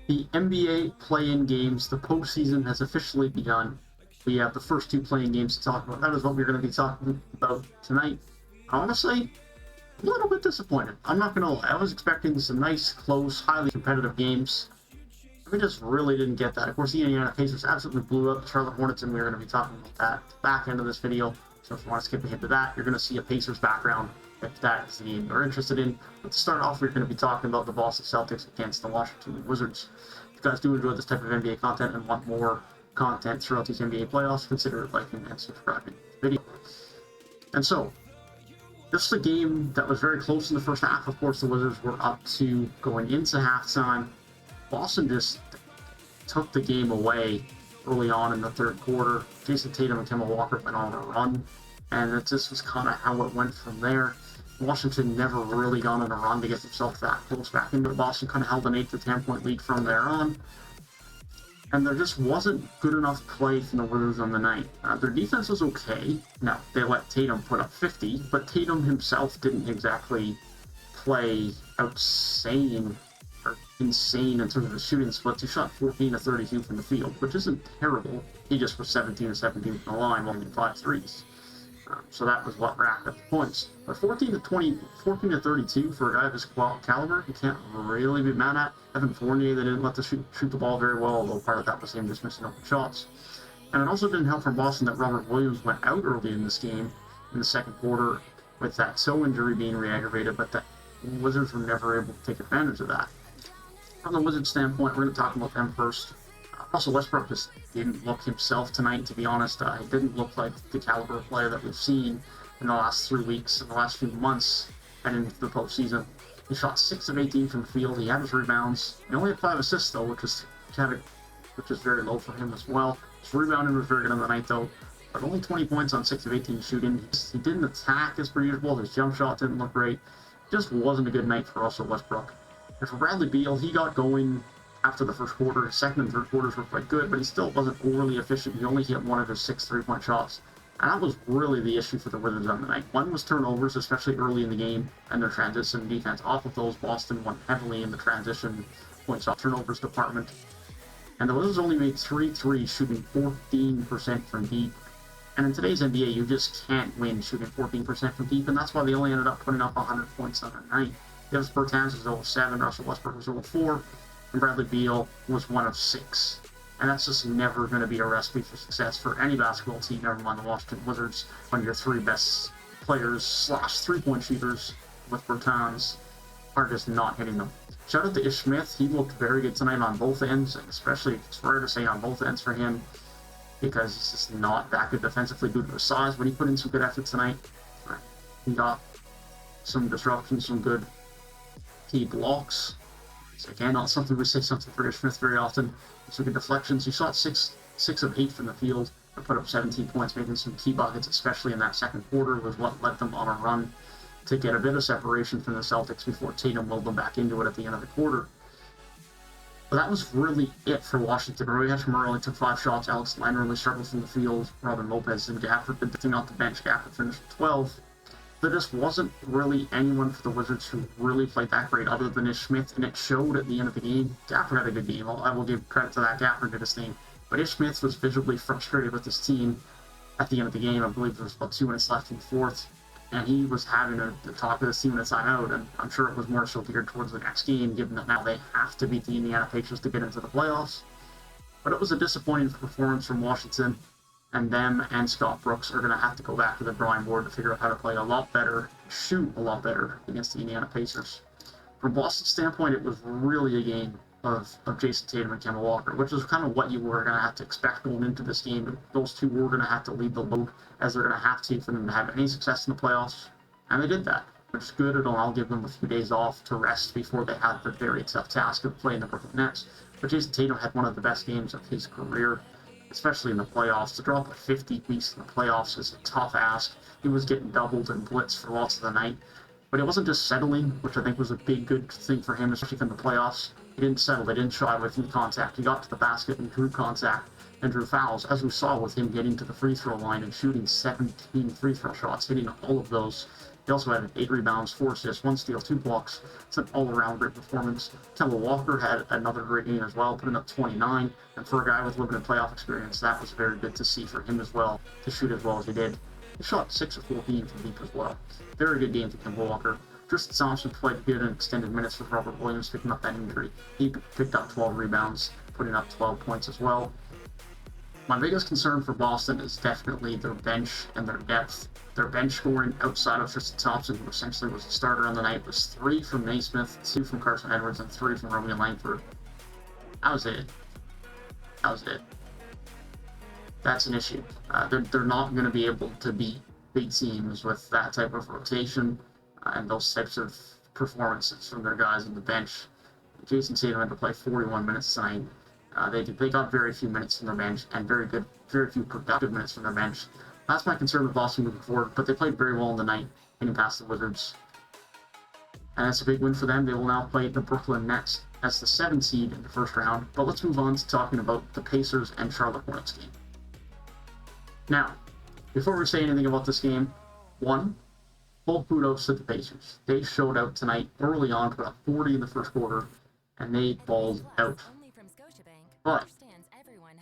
The NBA play-in games, the postseason has officially begun. We have the first two play-in games to talk about. That is what we're going to be talking about tonight. Honestly, a little bit disappointed. I'm not going to lie. I was expecting some nice, close, highly competitive games. We just really didn't get that. Of course, the Indiana Pacers absolutely blew up the Charlotte Hornets, and we're going to be talking about that at the back end of this video. So if you want to skip ahead to that, you're going to see a Pacers background if that is the game you're interested in. But to start off, we're going to be talking about the Boston Celtics against the Washington Wizards. If you guys do enjoy this type of NBA content and want more content throughout these NBA playoffs, consider liking and subscribing to the video. And so, this is a game that was very close in the first half. Of course, the Wizards were up to going into halftime. Boston just took the game away early on in the third quarter. Jason Tatum and Kemba Walker went on a run, and it just was kind of how it went from there. Washington never really got on a run to get themselves that close back into it. Boston kind of held an 8 to 10 point lead from there on. And there just wasn't good enough play from the Wizards on the night. Their defense was okay. Now, they let Tatum put up 50, but Tatum himself didn't exactly play insane in terms of his shooting splits. He shot 14 to 32 from the field, which isn't terrible. He just was 17 to 17 from the line, only 5 threes. So that was what racked up the points. But 14 to 32 for a guy of his caliber, you can't really be mad at. Evan Fournier, they didn't let the shoot the ball very well, although part of that was him just missing open shots. And it also didn't help for Boston that Robert Williams went out early in this game in the second quarter with that toe injury being re-aggravated, but the Wizards were never able to take advantage of that. From the Wizards standpoint, we're going to talk about them first. Russell Westbrook just didn't look himself tonight, to be honest. He didn't look like the caliber of player that we've seen in the last 3 weeks, in the last few months, and into the postseason. He shot 6 of 18 from the field. He had his rebounds. He only had 5 assists, though, which is very low for him as well. His rebounding was very good on the night, though, but only 20 points on 6 of 18 shooting. He didn't attack as per usual. His jump shot didn't look great. It just wasn't a good night for Russell Westbrook. And for Bradley Beal, he got going after the first quarter. Second and third quarters were quite good, but he still wasn't overly efficient. He only hit 1 of his 6 3-point shots. And that was really the issue for the Wizards on the night. One was turnovers, especially early in the game, and their transition defense. Off of those, Boston went heavily in the transition points off turnovers department. And the Wizards only made 3 threes, shooting 14% from deep. And in today's NBA, you just can't win shooting 14% from deep, and that's why they only ended up putting up 100 points on the night. Davis Bertans was 0-7, Russell Westbrook was 0-4, and Bradley Beal was 1 of 6. And that's just never going to be a recipe for success for any basketball team, never mind the Washington Wizards, when your 3 best players / 3-point shooters with Bertans are just not hitting them. Shout out to Ish Smith. He looked very good tonight on both ends, and especially, it's rare to say on both ends for him, because he's just not that good defensively due to his size, but he put in some good effort tonight. He got some disruptions, some good key blocks. So again, not something we say something for Ish Smith very often. Some good deflections. He shot 6 of 8 from the field and put up 17 points, making some key buckets, especially in that second quarter, was what led them on a run to get a bit of separation from the Celtics before Tatum willed them back into it at the end of the quarter. But that was really it for Washington. Roy Hachimura only took 5 shots. Alex Len really struggled from the field. Robin Lopez and Gafford did the thing off the bench. Gafford finished with 12. There just wasn't really anyone for the Wizards who really played that great other than Ish Smith, and it showed at the end of the game. Gafford had a good game. I will give credit to that. Gafford did his thing. But Ish Smith was visibly frustrated with his team at the end of the game. I believe there was about 2 minutes left in the fourth, and he was having to talk to his team in a timeout, and I'm sure it was more so geared towards the next game, given that now they have to beat the Indiana Pacers to get into the playoffs. But it was a disappointing performance from Washington, and them and Scott Brooks are going to have to go back to the drawing board to figure out how to play a lot better, shoot a lot better against the Indiana Pacers. From Boston's standpoint, it was really a game of Jason Tatum and Kemba Walker, which is kind of what you were going to have to expect going into this game. Those two were going to have to lead the load, as they're going to have to for them to have any success in the playoffs, and they did that, which is good. I'll give them a few days off to rest before they had the very tough task of playing the Brooklyn Nets. But Jason Tatum had one of the best games of his career, especially in the playoffs. To drop a 50-piece in the playoffs is a tough ask. He was getting doubled and blitzed for lots of the night. But it wasn't just settling, which I think was a big good thing for him, especially in the playoffs. He didn't settle. They didn't shy away from contact. He got to the basket and drew contact and drew fouls, as we saw with him getting to the free throw line and shooting 17 free throw shots, hitting all of those He also had 8 rebounds, 4 assists, 1 steal, 2 blocks. It's an all-around great performance. Kemba Walker had another great game as well, putting up 29. And for a guy with limited playoff experience, that was very good to see for him as well, to shoot as well as he did. He shot 6 of 14 from deep as well. Very good game for Kemba Walker. Tristan Thompson played good in extended minutes with Robert Williams picking up that injury. He picked up 12 rebounds, putting up 12 points as well. My biggest concern for Boston is definitely their bench and their depth. Their bench scoring outside of Tristan Thompson, who essentially was the starter on the night, was 3 from Naismith, 2 from Carson Edwards, and 3 from Romeo Langford. That was it. That was it. That's an issue. They're not going to be able to beat big teams with that type of rotation and those types of performances from their guys on the bench. Jayson Tatum had to play 41 minutes tonight. They got very few minutes from their bench and very few productive minutes from their bench. That's my concern with Boston moving forward, but they played very well in the night, getting past the Wizards. And that's a big win for them. They will now play the Brooklyn Nets as the 7th seed in the first round. But let's move on to talking about the Pacers and Charlotte Hornets game. Now, before we say anything about this game, one, full kudos to the Pacers. They showed out tonight early on, put up 40 in the first quarter, and they balled out. But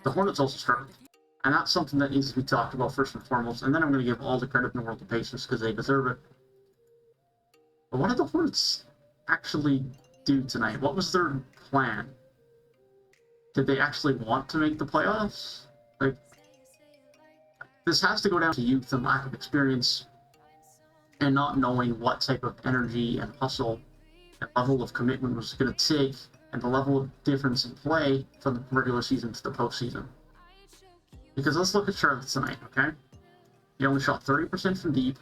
the Hornets also struggled. And that's something that needs to be talked about first and foremost. And then I'm going to give all the credit in the world to Pacers because they deserve it. But what did the Hornets actually do tonight? What was their plan? Did they actually want to make the playoffs? Like, this has to go down to youth and lack of experience and not knowing what type of energy and hustle and level of commitment was going to take and the level of difference in play from the regular season to the postseason. Because let's look at Charlotte tonight, okay? They only shot 30% from deep.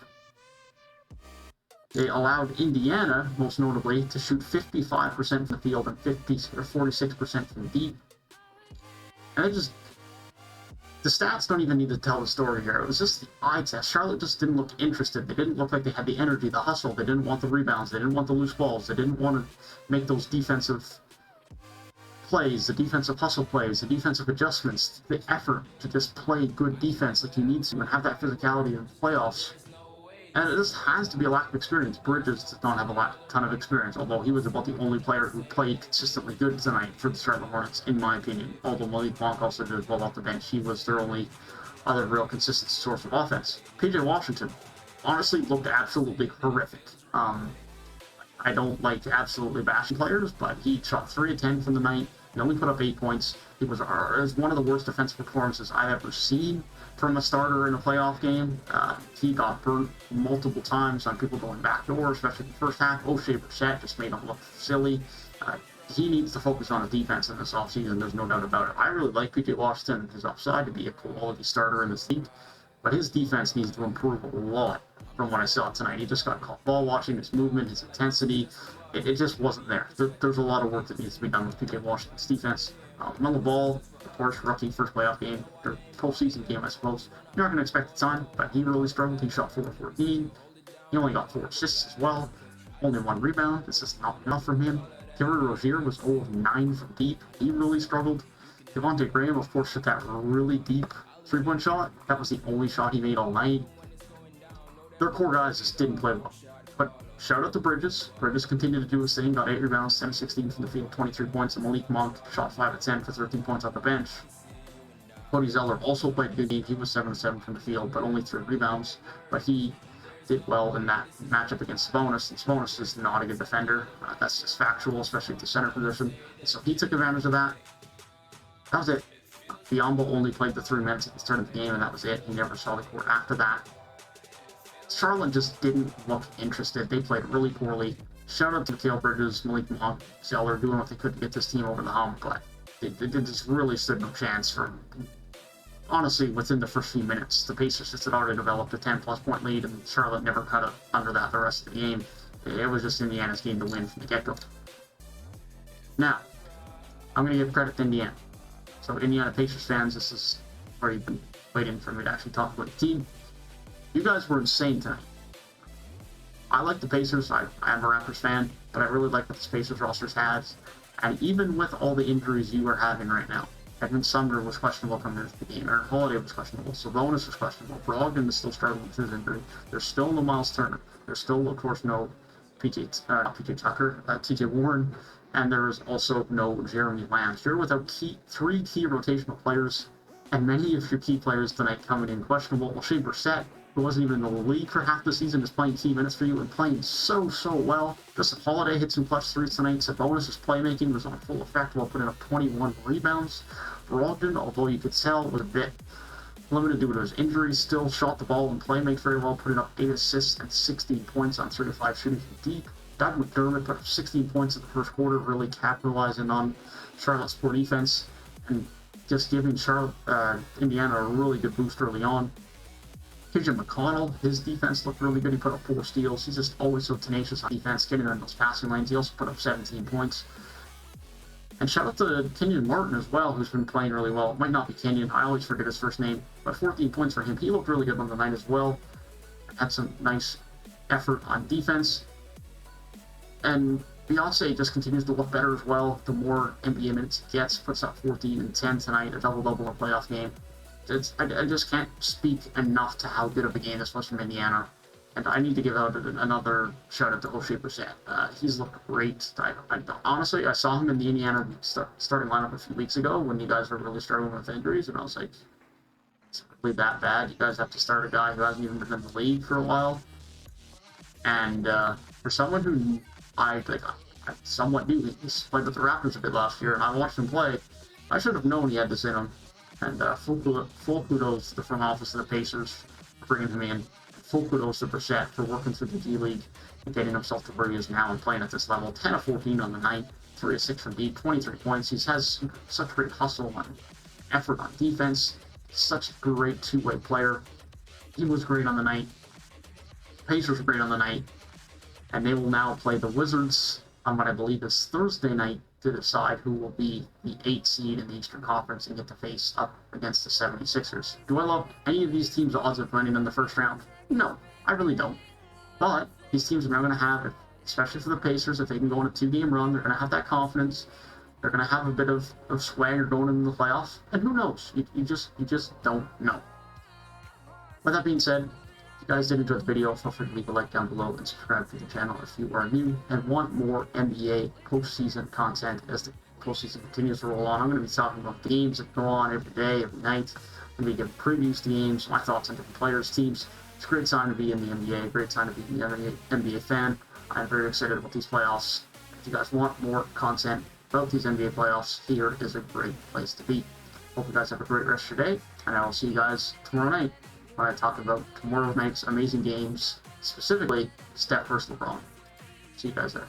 They allowed Indiana, most notably, to shoot 55% from the field and 46% from deep. And the stats don't even need to tell the story here. It was just the eye test. Charlotte just didn't look interested. They didn't look like they had the energy, the hustle. They didn't want the rebounds. They didn't want the loose balls. They didn't want to make those defensive plays, the defensive hustle plays, the defensive adjustments, the effort to just play good defense like you need to and have that physicality in the playoffs. And this has to be a lack of experience. Bridges does not have a ton of experience, although he was about the only player who played consistently good tonight for the Charlotte Hornets, in my opinion. Although Malik Monk also did well off the bench. He was their only other real consistent source of offense. PJ Washington honestly looked absolutely horrific. I don't like absolutely bashing players, but he shot 3 of 10 from the night. He only put up 8 points. It was one of the worst defensive performances I've ever seen from a starter in a playoff game. He got burnt multiple times on people going backdoor, especially in the first half. O'Shea Brissett just made him look silly. He needs to focus on his defense in this offseason, there's no doubt about it. I really like PJ Washington and his upside to be a quality starter in this league, but his defense needs to improve a lot from what I saw tonight. He just got caught ball watching, his movement, his intensity. It just wasn't there. There's a lot of work that needs to be done with PJ Washington's defense. Melo Ball, of course, rookie first playoff game, or postseason game, I suppose. You're not going to expect a ton, but he really struggled. He shot 4 of 14. He only got 4 assists as well. Only 1 rebound. It's just not enough from him. Terry Rozier was 0 of 9 from deep. He really struggled. Devontae Graham, of course, hit that really deep 3-point shot. That was the only shot he made all night. Their core guys just didn't play well. But shout out to Bridges. Bridges continued to do his thing, got 8 rebounds, 10 of 16 from the field, 23 points, and Malik Monk shot 5 of 10 for 13 points off the bench. Cody Zeller also played a good game. He was 7 of 7 from the field, but only 3 rebounds. But he did well in that matchup against Sabonis, and Sabonis is not a good defender. That's just factual, especially at the center position. So he took advantage of that. That was it. Biombo only played the 3 minutes at the start of the game, and that was it. He never saw the court after that. Charlotte just didn't look interested. They played really poorly. Shout out to Mikal Bridges, Malik Monk, Zeller doing what they could to get this team over the hump, but they just really stood no chance for, honestly, within the first few minutes. The Pacers just had already developed a 10-plus point lead, and Charlotte never cut it under that the rest of the game. It was just Indiana's game to win from the get-go. Now, I'm going to give credit to Indiana. So, Indiana Pacers fans, this is where you've been waiting for me to actually talk about the team. You guys were insane tonight. I like the Pacers. I am a Raptors fan, but I really like what this Pacers roster has. And even with all the injuries you are having right now, Edmund Sumner was questionable coming into the game. Aaron Holiday was questionable. Sabonis was questionable. Brogdon is still struggling with his injury. There's still no Miles Turner. There's still, of course, no PJ Tucker, TJ Warren, and there is also no Jeremy Lamb. You're without three key rotational players, and many of your key players tonight coming in questionable. Well, Shea Brissett, who wasn't even in the league for half the season, is playing key minutes for you and playing so well. Just Holiday hit some clutch threes tonight. Sabonis' playmaking was on full effect while putting up 21 rebounds. Brogdon, although you could tell, was a bit limited due to his injuries, still shot the ball and playmakes very well, putting up 8 assists and 16 points on 35 shooting from deep. Doug McDermott put up 16 points in the first quarter, really capitalizing on Charlotte's poor defense and just giving Indiana a really good boost early on. KJ McConnell, his defense looked really good. He put up 4 steals. He's just always so tenacious on defense, getting in those passing lanes. He also put up 17 points. And shout out to Kenyon Martin as well, who's been playing really well. It might not be Kenyon, I always forget his first name, but 14 points for him. He looked really good on the night as well. Had some nice effort on defense. And Beyonce just continues to look better as well. The more NBA minutes he gets, puts up 14 and 10 tonight, a double-double in a playoff game. I just can't speak enough to how good of a game this was from Indiana. And I need to give out another shout-out to Shea Brissett. He's looked great. Honestly, I saw him in the Indiana starting lineup a few weeks ago when you guys were really struggling with injuries, and I was like, it's really that bad? You guys have to start a guy who hasn't even been in the league for a while? And for someone who I somewhat knew, he's played with the Raptors a bit last year, and I watched him play, I should have known he had this in him. And full kudos to the front office of the Pacers for bringing him in. Full kudos to Brissett for working through the G League and getting himself to where he is now and playing at this level. 10 of 14 on the night, 3 of 6 from deep, 23 points. He has such great hustle and effort on defense. Such a great two-way player. He was great on the night. Pacers were great on the night. And they will now play the Wizards on what I believe is Thursday night to decide who will be the 8th seed in the Eastern Conference and get to face up against the 76ers. Do I love any of these teams' odds of winning in the first round? No, I really don't. But these teams are now going to have, especially for the Pacers, if they can go on a 2-game run, they're going to have that confidence. They're going to have a bit of swagger going into the playoffs. And who knows? You just don't know. With that being said, if you guys did enjoy the video, feel free to leave a like down below and subscribe to the channel if you are new and want more NBA postseason content as the postseason continues to roll on. I'm going to be talking about the games that go on every day, every night. I'm going to be giving previews to games, my thoughts on different players, teams. It's a great time to be in the NBA, great time to be an NBA fan. I'm very excited about these playoffs. If you guys want more content about these NBA playoffs, here is a great place to be. Hope you guys have a great rest of your day, and I will see you guys tomorrow night when I talk about tomorrow night's amazing games, specifically Steph versus LeBron. See you guys there.